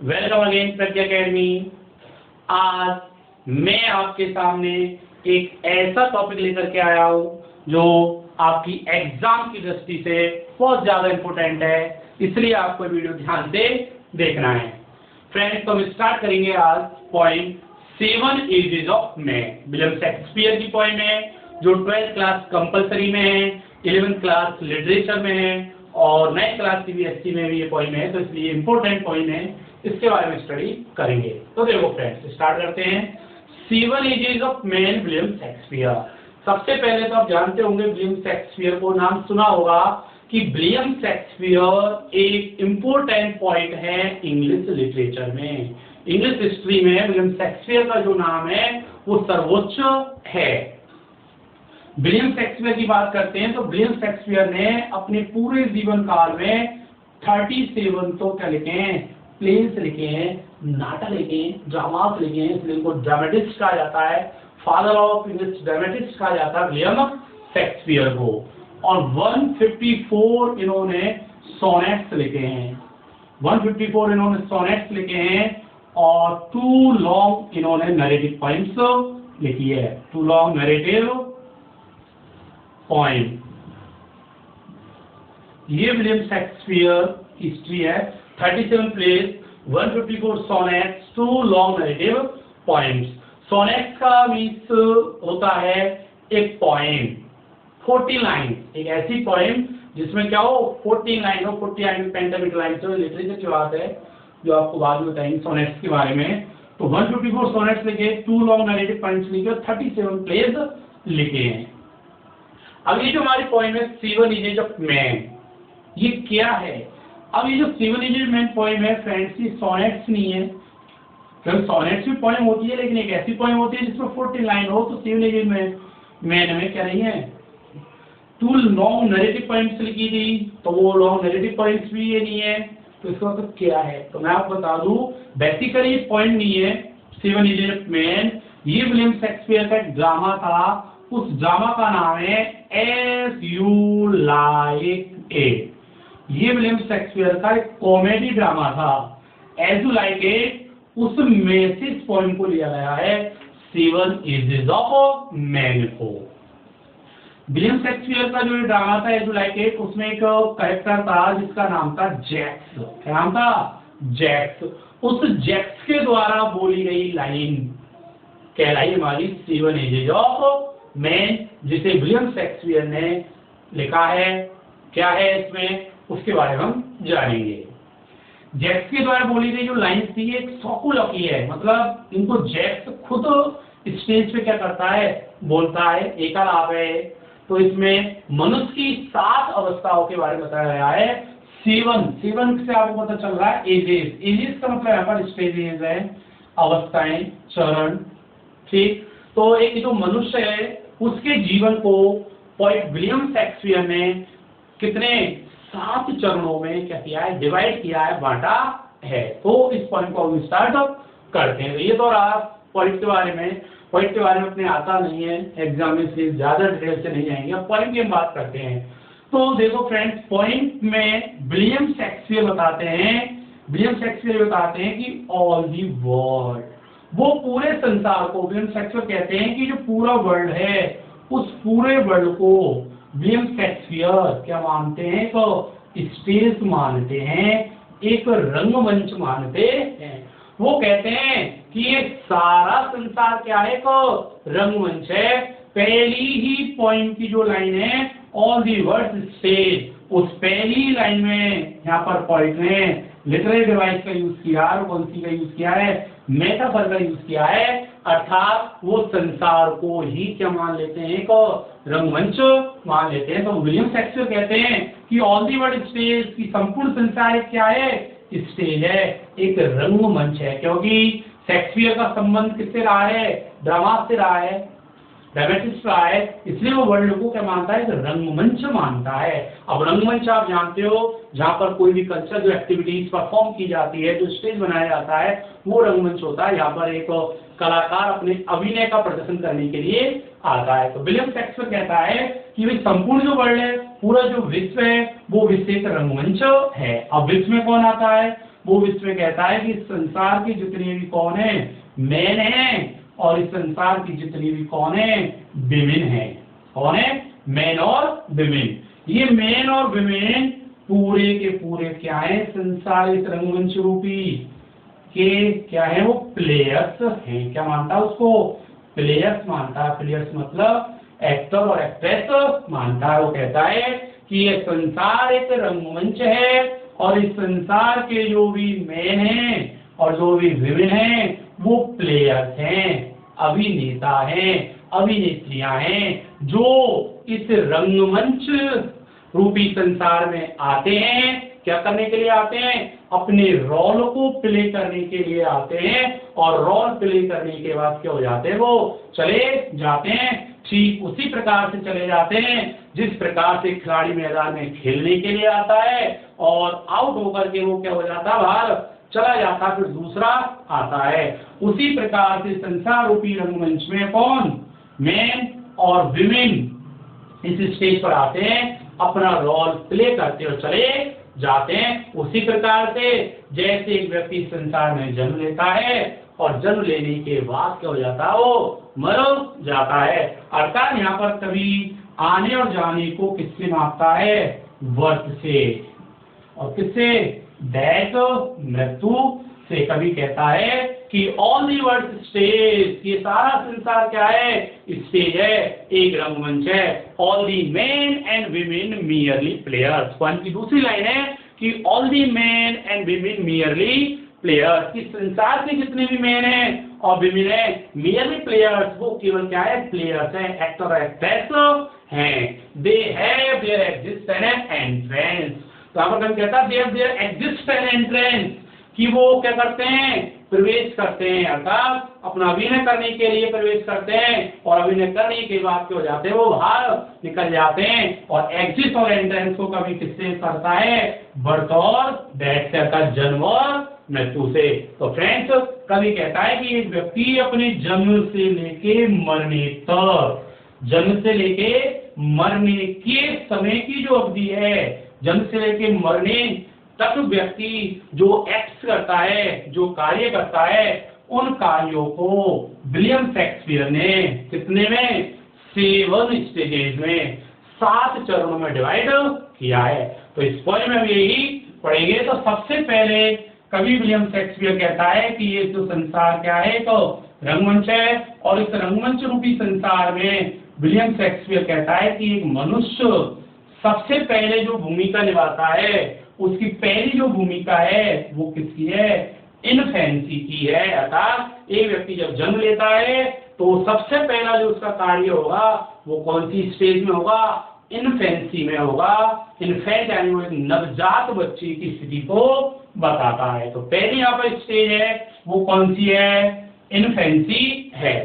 Welcome again प्रज्ञा academy. आज मैं आपके सामने एक ऐसा टॉपिक लेकर के आया हूँ जो आपकी एग्जाम की दृष्टि से बहुत ज्यादा इंपॉर्टेंट है, इसलिए आपको वीडियो ध्यान से देखना है। फ्रेंड्स, तो हम स्टार्ट करेंगे आज point 7 ages of man. William Shakespeare की पॉइंट है जो 12th क्लास कंपलसरी में है, 11th क्लास लिटरेचर में है और 9th क्लास सीबीएसई में भी ये पॉइंट है, तो इसलिए इंपॉर्टेंट पॉइंट है, इसके बारे में स्टडी करेंगे। तो देखो फ्रेंड्स, स्टार्ट करते हैं। 7 ages of man William Shakespeare. सबसे पहले तो आप जानते होंगे विलियम शेक्सपियर को, नाम सुना होगा कि विलियम शेक्सपियर एक इंपॉर्टेंट पॉइंट है इंग्लिश लिटरेचर में। इंग्लिश हिस्ट्री में विलियम शेक्सपियर का जो नाम है वो सर्वोच्च है। विलियम शेक्सपियर की बात करते हैं तो विलियम शेक्सपियर ने अपने पूरे जीवन काल में 37 तो क्या लिखे हैं, प्लेस लिखे हैं, नाटक लिखे हैं, ड्रामास लिखे हैं, इसलिए इनको ड्रामेटिस्ट कहा जाता है। फादर ऑफ इंग्लिश ड्रामेटिस्ट कहा जाता है विलियम शेक्सपियर को। और 154 इन्होंने सोनेट्स लिखे हैं, 154 इन्होंने सोनेट्स लिखे हैं और 2 लॉन्ग इन्होंने नरेटिव पोएम्स लिखी है, 2 लॉन्ग नरेटिव पोएम। ये विलियम शेक्सपियर हिस्ट्री है। 37 place, 154 sonnets, 2 long narrative poems. Sonnets का मीन्स होता है एक पोएम, 40 लाइन, एक ऐसी पोएम जिसमें क्या हो 40 लाइन हो, 40 लाइन पेंटामेट्रिक लाइन। तो लिटरेचर की बात है जो आपको बाद में बताएंगे सोनेट्स के बारे में। तो 154 सोनेट्स लिखे, 2 लॉन्ग नरेटिव पोएम्स लिखे, 37 प्लेस लिखे हैं। अब ये जो हमारी पोएम है 7 एजेस ऑफ मैन, ये क्या है? अब ये जो 7 एजेस ऑफ मैन पोएम है फ्रेंड्स, ये सोनेट्स नहीं है, क्योंकि सोनेट्स भी पोएम होती है लेकिन एक ऐसी पोएम होती है जिसमें 40 लाइन हो। तो 7 एजेस में मैन में क्या नहीं है, 2 लॉन्ग नरेटिव पोएम्स लिखी थी, तो वो लॉन्ग नरेटिव पोएम्स भी ये नहीं है। तो इसका मतलब क्या है? तो मैं आपको बता दूं, बेसिकली पॉइंट नहीं है 7 एजेस ऑफ मैन, ये विलियम शेक्सपियर का एक ड्रामा था। उस ड्रामा का नाम है एज यू लाइक इट। ये विलियम शेक्सपियर का एक कॉमेडी ड्रामा था, एज यू लाइक इट। उस मैसेज पोएम को लिया गया है 7 एजेस ऑफ मैन को। विलियम शेक्सपियर का जो ड्रामा था एज यू लाइक इट, उसमें एक कैरेक्टर था जिसका नाम था जैक्स। क्या नाम था? जैक्स। उस जैक्स के द्वारा बोली गई लाइन कहलाई हमारी 7 एजेस ऑफ मैन, जिसे विलियम शेक्सपियर ने लिखा है। क्या है इसमें, उसके बारे में हम जानेंगे। जैक्स के द्वारा बोली गई जो लाइन थी एक सोकुलकी है, मतलब इनको जैक्स खुद स्टेज पे क्या करता है, बोलता है, एकालाप है। तो इसमें मनुष्य की 7 अवस्थाओं के बारे में बताया गया है। 7 से आपको पता चल रहा है एजेस। एजेस का मतलब यहाँ पर स्टेजेस है, अवस्थाएं, चरण। ठीक, तो एक जो मनुष्य है उसके जीवन को पोएट विलियम शेक्सपियर ने कितने 7 चरणों में क्या किया है, डिवाइड किया है, बांटा है। तो इस पॉइंट को हम स्टार्ट करते हैं। ये तो रहा पॉइंट के बारे में। पॉइंट के बारे में अपने आता नहीं है एग्जाम में, इसलिए ज्यादा डिटेल से नहीं जाएंगे। अब पॉइंट की हम बात करते हैं। तो देखो फ्रेंड्स, पॉइंट में विलियम शेक्सपियर बताते हैं, विलियम शेक्सपियर बताते हैं कि ऑल दी वर्ल्ड, वो पूरे संसार को, विलियम शेक्सपियर कहते हैं कि जो पूरा वर्ल्ड है उस पूरे वर्ल्ड को विलियम शेक्सपियर क्या मानते हैं, तो स्टेज मानते हैं, एक रंगमंच मानते हैं। वो कहते हैं कि ये सारा संसार क्या है, तो रंगमंच है। पहली ही पॉइंट की जो लाइन है ऑल दी वर्ल्ड स्टेज, उस पहली लाइन में यहाँ पर पॉइंट ने लिटरेरी डिवाइस का यूज किया है। कौन सी का यूज किया है? मेटाफर का यूज किया है, अर्थात वो संसार को ही क्या मान लेते हैं, को रंगमंच मान लेते हैं। तो विलियम शेक्सपियर कहते हैं कि ऑल दी वर्ल्ड स्टेज, की संपूर्ण संसार एक क्या है, स्टेज है, एक रंगमंच है। क्योंकि शेक्सपियर का संबंध किससे रहा है, ड्रामा से रहा है, ड्रामेटिस्ट रहा है, इसलिए वो वर्ल्ड को क्या मानता है, रंगमंच मानता है। अब रंगमंच आप जानते हो, जहाँ पर कोई भी कल्चर जो एक्टिविटीज परफॉर्म की जाती है, जो स्टेज बनाया जाता है, वो रंगमंच होता है। यहाँ पर एक कलाकार अपने अभिनय का प्रदर्शन करने के लिए आता है। तो विलियम शेक्सपियर कहता है कि भाई संपूर्ण जो वर्ल्ड है, पूरा जो विश्व है, वो विश्व एक रंगमंच है। अब विश्व में कौन आता है, वो इसमें कहता है कि इस संसार की जितनी भी कौन है मैन है, और इस संसार की जितनी भी कौन है विमेन है। कौन है? मैन और विमेन। ये मैन और विमेन पूरे के पूरे क्या है? संसार इस रंगमंच रूपी के क्या है? वो प्लेयर्स हैं। क्या मानता है उसको? प्लेयर्स मानता है। प्लेयर्स मतलब एक्टर और एक्ट्रेस मानता है। वो कहता है कि ये संसार एक रंगमंच है और इस संसार के जो भी मैन हैं और जो भी विमेन हैं वो प्लेयर्स हैं, अभिनेता हैं, अभिनेत्रियां हैं, जो इस रंगमंच रूपी संसार में आते हैं। क्या करने के लिए आते हैं? अपने रोल को प्ले करने के लिए आते हैं, और रोल प्ले करने के बाद क्या हो जाते हैं? वो चले जाते हैं। ठीक उसी प्रकार से चले जाते हैं जिस प्रकार से खिलाड़ी मैदान में खेलने के लिए आता है और आउट होकर के वो क्या हो जाता है? बाहर चला जाता, फिर दूसरा आता है। उसी प्रकार से संसार रूपी रंगमंच में कौन? मैन और विमेन इस स्टेज पर आते हैं, अपना रोल प्ले करते और चले जाते हैं। उसी प्रकार से जैसे एक व्यक्ति संसार में जन्म लेता है और जन्म लेने के बाद क्या हो जाता है? वो मर जाता है। अर्थात यहाँ पर कभी आने और जाने को किससे मापता है? वर्त से। और किससे? डेथ, मृत्यु से। कभी कहता है कि ऑल दी वर्ल्ड स्टेज, ये सारा संसार क्या है? स्टेज है, एक रंगमंच है। All the main and women merely players. Point की दूसरी लाइन है कि all the main and women merely players. इस संसार के जितने भी मेन हैं और विमेन है मियरली प्लेयर्स, वो केवल क्या है? प्लेयर्स हैं, एक्टर और एक्ट्रेस हैं। They have their existence and entrance. तो यहाँ पर कभी कहता है they have their existence and entrance, कि वो क्या करते हैं? प्रवेश करते हैं, अर्थात अपना अभिनय करने के लिए प्रवेश करते हैं, और अभिनय करने के बाद क्या हो जाते हैं? वो बाहर निकल जाते हैं। और एग्जिट और एंट्रेंस को कभी किससे करता है? बर्थ और डेथ से, अर्थात जन्म और मृत्यु से। तो फ्रेंड्स, कभी कहता है कि एक व्यक्ति अपने जन्म से लेके मरने तक, जन्म से लेके मरने के समय की जो अवधि है, जन्म से लेके मरने तक व्यक्ति जो एक्ट करता है, जो कार्य करता है, उन कार्यों को विलियम शेक्सपियर ने कितने में? 7 स्टेजेस में, 7 चरणों में डिवाइड किया है। तो इस पॉइंट में हम यही पढ़ेंगे। तो सबसे पहले कवि विलियम शेक्सपियर कहता है कि ये जो संसार क्या है? तो रंगमंच है, और इस रंगमंच रूपी संसार में विलियम शेक्सपियर कहता है कि एक मनुष्य सबसे पहले जो भूमिका निभाता है, उसकी पहली जो भूमिका है वो किसकी है? इन्फेंसी की है। अर्थात एक व्यक्ति जब जन्म लेता है तो सबसे पहला जो उसका कार्य होगा वो कौन सी स्टेज में होगा? इन्फेंसी में होगा। इन्फेंट यानी वो एक नवजात बच्चे की स्थिति को बताता है। तो पहली यहाँ पर स्टेज है वो कौन सी है? इन्फेंसी है।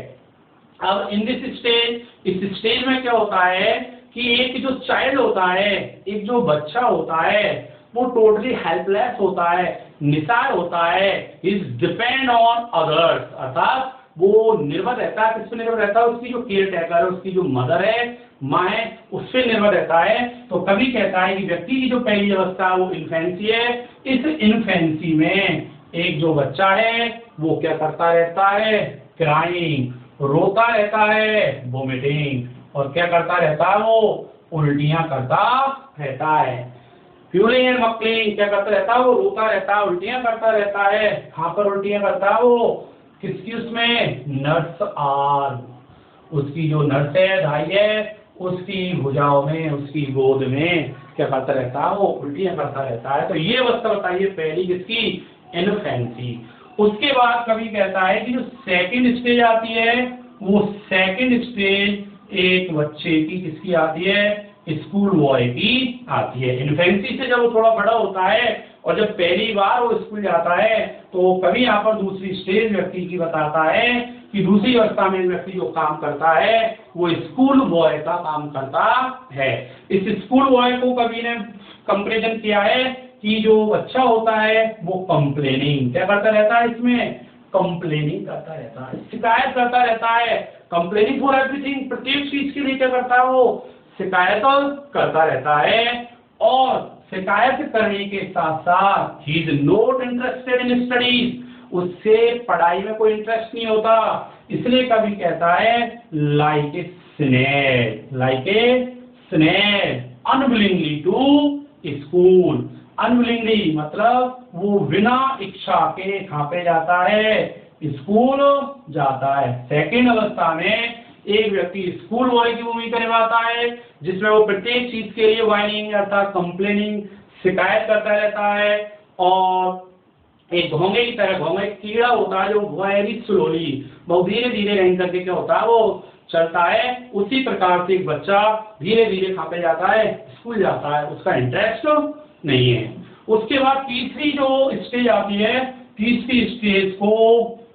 अब इन दिस स्टेज, इस स्टेज में क्या होता है कि एक जो चाइल्ड होता है, एक जो बच्चा होता है, वो टोटली हेल्पलेस होता है, निसार होता है, इज डिपेंड ऑन अदर्स। अर्थात वो निर्भर रहता है, किस पे निर्भर रहता है? उसकी जो केयर टेकर है, उसकी जो मदर है, माँ है, उस पे निर्भर रहता है। तो कभी कहता है कि व्यक्ति की जो पहली अवस्था है वो इन्फेंसी है। इस इन्फेंसी में एक जो बच्चा है वो क्या करता रहता है? क्राइंग, रोता रहता है, वोमिटिंग, और क्या करता रहता है? वो उल्टियां करता रहता है। फ्यूलिंग एंड मक्लिंग, क्या करता रहता है? वो रोता रहता है, उल्टियां करता रहता है। कहाँ पर उल्टियां करता है वो? किसकी? उसमें नर्स आर्म, उसकी जो नर्स है, धाई है, उसकी भुजाओं में, उसकी गोद में क्या करता रहता है? वो उल्टियां करता रहता है। तो ये अवस्था बताइए पहली किसकी? इन्फेंसी। उसके बाद कभी कहता है कि जो सेकंड स्टेज आती है वो सेकंड स्टेज एक बच्चे की किसकी आती है? स्कूल बॉय की आती है। इन्फेंसी से जब वो थोड़ा बड़ा होता है और जब पहली बार वो स्कूल जाता है तो कभी यहाँ पर दूसरी स्टेज व्यक्ति की बताता है कि दूसरी अवस्था में व्यक्ति जो काम करता है वो स्कूल बॉय का काम करता है। इस स्कूल बॉय को कभी ने कंपेरिजन किया है कि जो बच्चा होता है वो कंप्लेनिंग क्या करता रहता है? इसमें कंप्लेनिंग करता रहता है, शिकायत करता रहता है। कंप्लेनिंग फॉर एवरीथिंग, प्रत्येक चीज के लिए क्या करता है? वो शिकायत करता रहता है। और शिकायत करने के साथ साथ he is not interested in studies, उससे पढ़ाई में कोई इंटरेस्ट नहीं होता, इसलिए कभी कहता है like a snail, like a snail, unwillingly to school. Unwillingly मतलब वो बिना इच्छा के कहाँ पे जाता है, स्कूल जाता है। सेकंड अवस्था में एक व्यक्ति स्कूल बॉय की भूमिका निभाता है, जिसमें वो प्रत्येक चीज के लिए वाइनिंग अर्थात कंप्लेनिंग शिकायत करता रहता है, और एक घोंगे की तरह, घोंगे कीड़ा होता है जो वेरी स्लोली, बहुत धीरे धीरे रैंक करके क्या होता है वो चलता है, उसी प्रकार से एक बच्चा धीरे धीरे कहाँ पे जाता है, स्कूल जाता है, उसका इंटरेस्ट नहीं है। उसके बाद तीसरी जो स्टेज आती है, तीसरी स्टेज को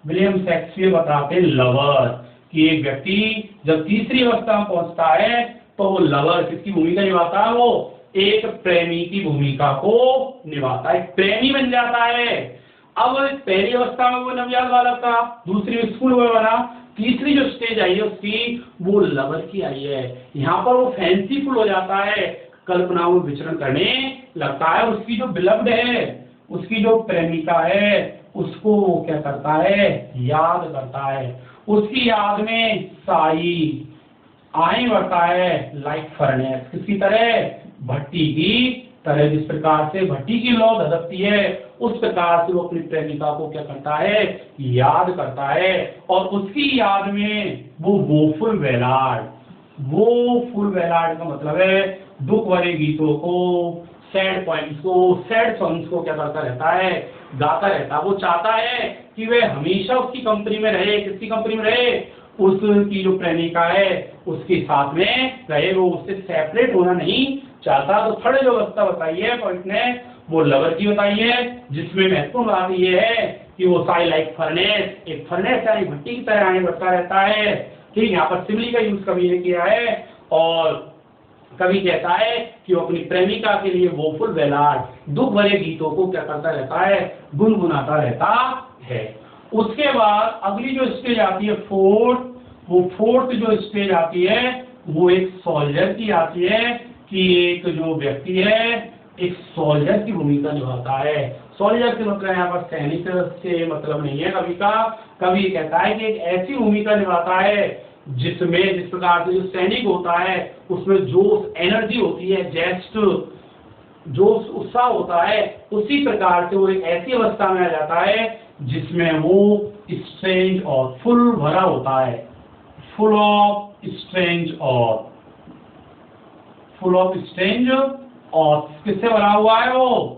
विलियम शेक्सपियर बताते हैं लवर, कि एक व्यक्ति जब तीसरी अवस्था में पहुंचता है तो वो लवर किसकी भूमिका निभाता है, वो एक प्रेमी की भूमिका को निभाता है, प्रेमी बन जाता है। अब पहली अवस्था में वो नवजात बालक था, दूसरी में स्कूल बॉय बना, तीसरी जो स्टेज आई है उसकी वो लवर की आई है। यहाँ पर वो फैंसीफुल हो जाता है, कल्पनाओं में विचरण करने लगता है, उसकी जो बिलव्ड है, उसकी जो प्रेमिका है, उसको वो क्या करता है, याद करता है, उसकी याद में साई आए बढ़ता है, लाइक फर्नेस, किसकी तरह, भट्टी की तरह, जिस प्रकार से भट्टी की लौ धधकती है उस प्रकार से वो अपनी प्रेमिका को क्या करता है, याद करता है, और उसकी याद में वो वोफुल वेलाड, वो फुल वेलाड का मतलब है दुख भरे गीतों को, सैड पॉइंट्स को, सैड सॉन्ग्स को क्या करता रहता है, गाता रहता है। वो चाहता है कि वे हमेशा उसकी कंपनी में रहे, किसकी कंपनी में रहे, उसकी जो प्रेमिका है उसके साथ में रहे, वो उससे सेपरेट होना नहीं चाहता। तो थर्ड जो अवस्था बताई है पॉइंट ने, वो लवर की बताई है, जिसमें महत्वपूर्ण बात ये है कि वो साई लाइक फर्नेस, एक फर्नेस यानी भट्टी की तरह आगे बढ़ता रहता है। ठीक, यहाँ पर सिमिली का यूज कभी नहीं किया है, और कभी कहता है कि वो अपनी प्रेमिका के लिए वोफुल वेलाड, दुख भरे गीतों को क्या करता रहता है, गुनगुनाता रहता है। उसके बाद अगली जो स्टेज आती है फोर्थ, वो फोर्थ जो स्टेज आती है वो एक सोल्जर की आती है, कि एक जो व्यक्ति है एक सोल्जर की भूमिका निभाता है। सोल्जर के मतलब यहाँ पर सैनिक से मतलब नहीं है, कभी कहता है कि एक ऐसी भूमिका निभाता है जिसमें जिस प्रकार से जो सैनिक होता है उसमें जोश एनर्जी होती है, जेस्ट जोश उत्साह होता है, उसी प्रकार से वो एक ऐसी अवस्था में आ जाता है जिसमें वो स्ट्रेंज और फुल भरा होता है, फुल ऑफ स्ट्रेंज और किससे भरा हुआ है, वो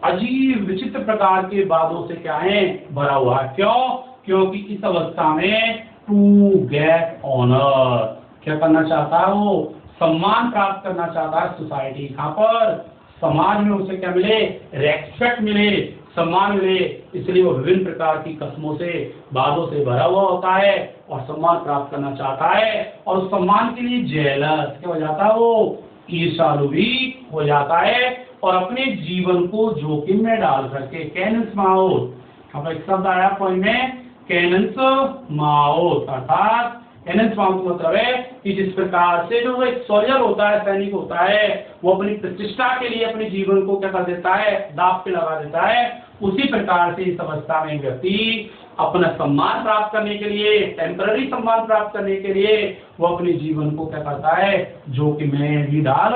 अजीब विचित्र प्रकार के बातों से क्या है, भरा हुआ है। क्यों? क्योंकि इस अवस्था में टू गेट ऑनर, क्या करना चाहता है, वो सम्मान प्राप्त करना चाहता है सोसाइटी, यहाँ पर समाज में उसे क्या मिले, रेस्पेक्ट मिले, सम्मान मिले, इसलिए वो विभिन्न प्रकार की कस्मों से बातों से भरा हुआ होता है और सम्मान प्राप्त करना चाहता है, और उस सम्मान के लिए जेलस क्या हो जाता है, वो ईर्ष्यालु भी हो जाता है, और अपने जीवन को जोखिम में डाल करके कैनन्स माउथ, यहाँ पर एक शब्द आया पॉइंट में, कैनन्स माउथ, अर्थात कैनन्स माउथ मतलब है कि जिस प्रकार से जो एक सोल्जर होता है, सैनिक होता है, वो अपनी प्रतिष्ठा के लिए अपने जीवन को क्या कर देता है, दांव पे लगा देता है, उसी प्रकार से इस अवस्था में व्यक्ति अपना सम्मान प्राप्त करने के लिए, टेम्पररी सम्मान प्राप्त करने के लिए वो अपने जीवन को क्या करता है, जोखिम में भी डाल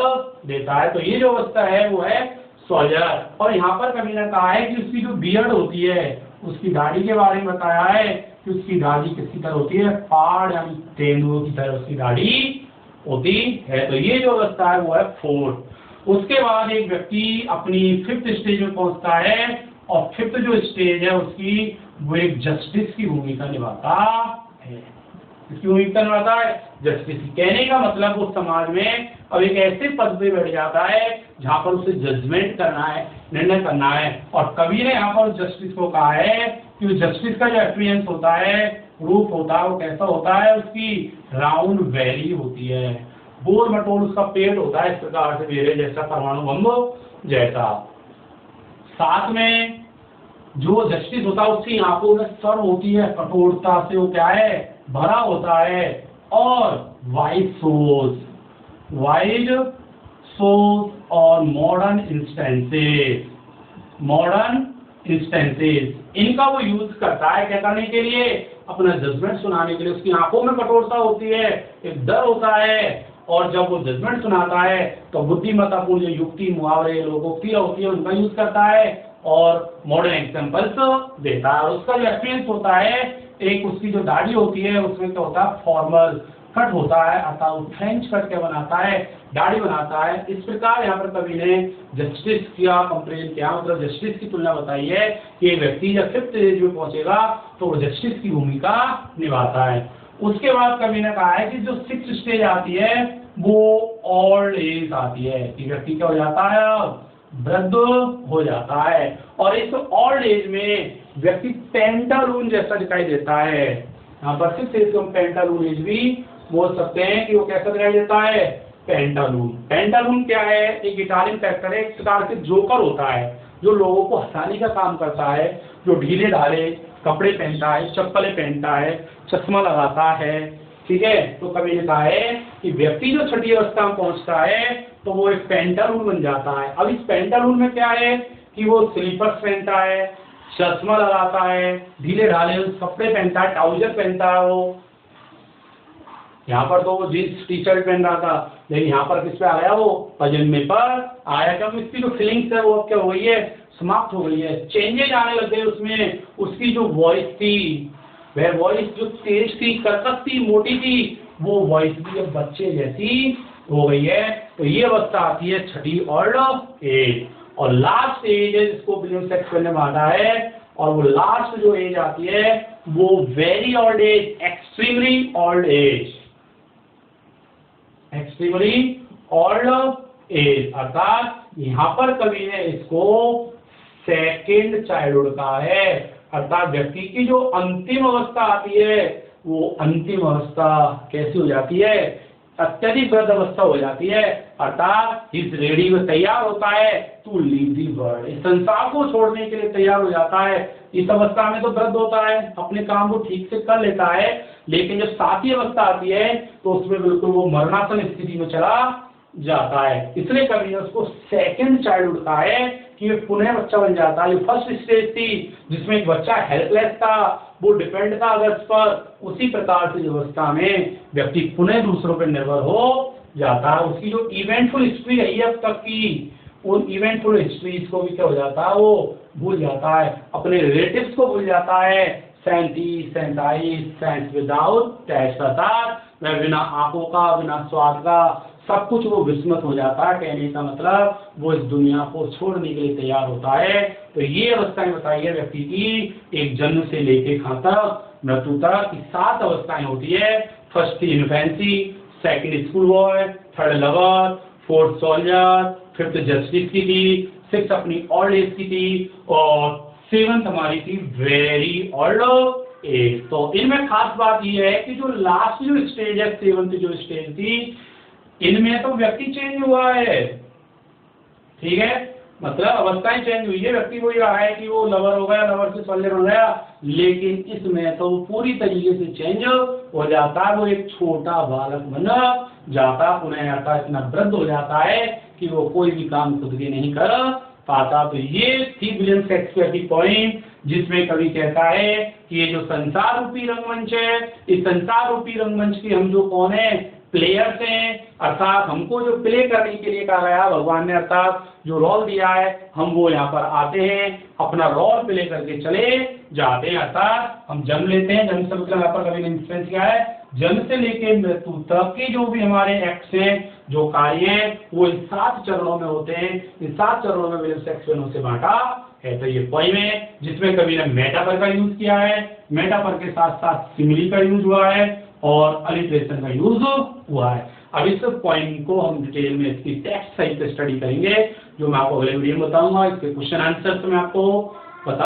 देता है। तो ये जो अवस्था है वो है सोल्जर। और यहाँ पर कभी ने कहा है कि उसकी जो बियर्ड होती है, उसकी दाढ़ी के बारे में बताया है कि उसकी दाढ़ी किसकी तरह होती है, पहाड़ यानी तेंदुओं की तरह उसकी दाढ़ी होती है। तो ये जो अवस्था है वो है फोर्थ। उसके बाद एक व्यक्ति अपनी फिफ्थ स्टेज में पहुंचता है, और फिफ्थ जो स्टेज है उसकी वो एक जस्टिस की भूमिका निभाता है। इसकी भूमिका निभाता है जस्टिस। कहने का मतलब वो समाज में अब एक ऐसे पद पे बैठ जाता है जहाँ पर उसे जजमेंट करना है, निर्णय करना है। और कवि ने यहाँ पर जस्टिस को कहा है कि जस्टिस का जो अपीयरेंस होता है, रूप होता है, वो कैसा होता है, उसकी राउंड वैली होती है, गोल मटोल उसका पेट होता है, इस प्रकार से मेरे जैसा परमाणु बम जैसा। साथ में जो जस्टिस होता है उसकी आंखों में सर होती है, कठोरता से वो क्या है, भरा होता है, और वाइज सोच और मॉडर्न इंस्टेंसेस इनका वो यूज करता है क्या करने के लिए, अपना जजमेंट सुनाने के लिए। उसकी आंखों में कठोरता होती है, एक डर होता है, और जब वो जजमेंट सुनाता है तो बुद्धिमत्तापूर्ण जो युक्ति, मुहावरे, लोकोक्तियां होती है उनका यूज करता है और मॉडर्न एग्जांपल्स देता है। और उसका जो एक्सपीरियंस होता है, एक उसकी जो दाढ़ी होती है उसमें क्या होता है, फॉर्मल कट होता है, अतः वो फ्रेंच कट के बनाता है, दाढ़ी बनाता है। इस प्रकार यहाँ पर कवि ने जस्टिस किया, कंपेरिजन किया, मतलब जस्टिस की तुलना बताई है कि एक व्यक्ति जब 5th एज में पहुंचेगा तो वो जस्टिस की भूमिका निभाता है। उसके बाद कवि ने कहा है कि जो 6th स्टेज आती है वो ओल्ड एज आती है, कि व्यक्ति क्या हो जाता है, वृद्ध हो जाता है। और इस ओल्ड एज में व्यक्ति पेंटालून जैसा दिखाई देता है। यहाँ पर 6th एज को हम पेंटालून एज भी बोल सकते हैं कि वो कैसा दिखाई देता है, पेंटालून क्या है, एक इटालियन फैक्टर है, एक प्रकार से जोकर होता है जो लोगों को हंसाने का काम करता है, जो ढीले ढाले कपड़े पहनता है, चप्पलें पहनता है, चश्मा लगाता है। ठीक है, तो कभी ने कहा है कि व्यक्ति जो छठी अवस्था में पहुंचता है तो वो एक पेंटालून बन जाता है। अब इस पेंटालून में क्या है कि वो स्लीपर्स पहनता है, चश्मा लगाता है, ढीले ढाले कपड़े पहनता है, ट्राउजर पहनता है। वो यहाँ पर तो वो जींस टी शर्ट पहन रहा था, लेकिन यहाँ पर किस पे आ गया, वो पजामे पर आया। क्योंकि इसकी जो फीलिंग्स है वो अब क्या हो गई है, समाप्त हो गई है, चेंजेज आने लग गए उसमें। उसकी जो वॉइस थी, वह वॉइस जो तेज थी, कर्कश थी, मोटी थी, वो वॉइस भी अब बच्चे जैसी हो गई है। तो ये अवस्था आती है छठी ओल्ड एज। और लास्ट एज है जिसको विलियम शेक्सपियर ने बांटा है, और वो लास्ट जो एज आती है वो very old age, extremely old age, extremely old age. अर्थात यहाँ पर कवि ने इसको सेकेंड चाइल्डहुड कहा है। अर्थात व्यक्ति की जो अंतिम अवस्था आती है वो अंतिम अवस्था कैसी हो जाती है, अत्यधिक वृद्ध अवस्था हो जाती है। अर्थात इस रेडी में तैयार होता है टू लीव दी वर्ल्ड, इस संसार को छोड़ने के लिए तैयार हो जाता है। इस अवस्था में तो वृद्ध होता है, अपने काम को ठीक से कर लेता है, लेकिन जब 7वीं अवस्था आती है तो उसमें बिल्कुल वो मरणासन स्थिति में चला जाता है। इसलिए कवि ने उसको सेकेंड चाइल्डहुड कहा है कि ये पुनः बच्चा बन जाता है। ये फर्स्ट स्टेज थी जिसमें एक बच्चा हेल्पलेस था, वो डिपेंड था अदर्स पर, उसी प्रकार से अवस्था में व्यक्ति पुनः दूसरों पर निर्भर हो जाता है। उसकी जो इवेंटफुल हिस्ट्री रही है अब तक की, उन इवेंटफुल हिस्ट्रीज को भी क्या हो जाता है, वो भूल जाता है, अपने रिलेटिव्स को भूल जाता है। 37, 37 सेंस विदाउट टेस्ट, अर्थात वह बिना आंखों का, बिना स्वाद का, सब कुछ वो विस्मृत हो जाता है। कहने का मतलब वो इस दुनिया को छोड़ने के लिए तैयार होता है। तो ये अवस्थाएं बताई है व्यक्ति की, एक जन्म से लेके कहाँ तक, मृत्यु तक की 7 अवस्थाएं होती है। फर्स्ट थी infancy, second school boy, third lover, fourth soldier, 5th justice की थी, 6th अपनी ओल्ड एज की थी, और 7th हमारी थी वेरी ओल्ड एज। तो इनमें खास बात यह है कि जो लास्ट जो स्टेज है, 7th जो स्टेज थी, इनमें तो व्यक्ति चेंज हुआ है। ठीक है, मतलब अवस्थाएं चेंज हुई है, व्यक्ति वही रहा है कि वो लवर हो गया, लवर से सोल्जर हो गया, लेकिन इसमें तो पूरी तरीके से चेंज हो जाता है। वो एक छोटा बालक बन जाता, पुनः आता इतना वृद्ध हो जाता है कि वो कोई भी काम खुद के नहीं कर पाता। तो ये थी विलियम शेक्सपियर की पॉइंट, जिसमें कवि कहता है कि ये जो संसार रूपी रंगमंच है, इस संसार रूपी रंगमंच की हम जो कौन है, प्लेयर्स हैं। अर्थात हमको जो प्ले करने के लिए कहा गया भगवान ने, अर्थात जो रोल दिया है, हम वो यहाँ पर आते हैं, अपना रोल प्ले करके चले जाते हैं। अर्थात हम जन्म लेते हैं, जन्म से मतलब यहाँ पर कभी इंफ्लुएंस किया है, जन्म से लेके मृत्यु तक के जो भी हमारे एक्ट्स हैं, जो कार्य हैं, वो इन 7 चरणों में होते हैं। इन 7 चरणों में विलियम शेक्सपियर से बांटा है। तो ये पोइम है जिसमें कवि ने मेटाफर का यूज किया है, मेटाफर के साथ साथ सिमिली का यूज हुआ है, और अलिट्रेशन का यूज हुआ है। अब इस पॉइंट को हम डिटेल में इसकी टेक्स्ट सहित स्टडी करेंगे, जो मैं आपको अगले वीडियो में बताऊंगा। इसके क्वेश्चन आंसर मैं आपको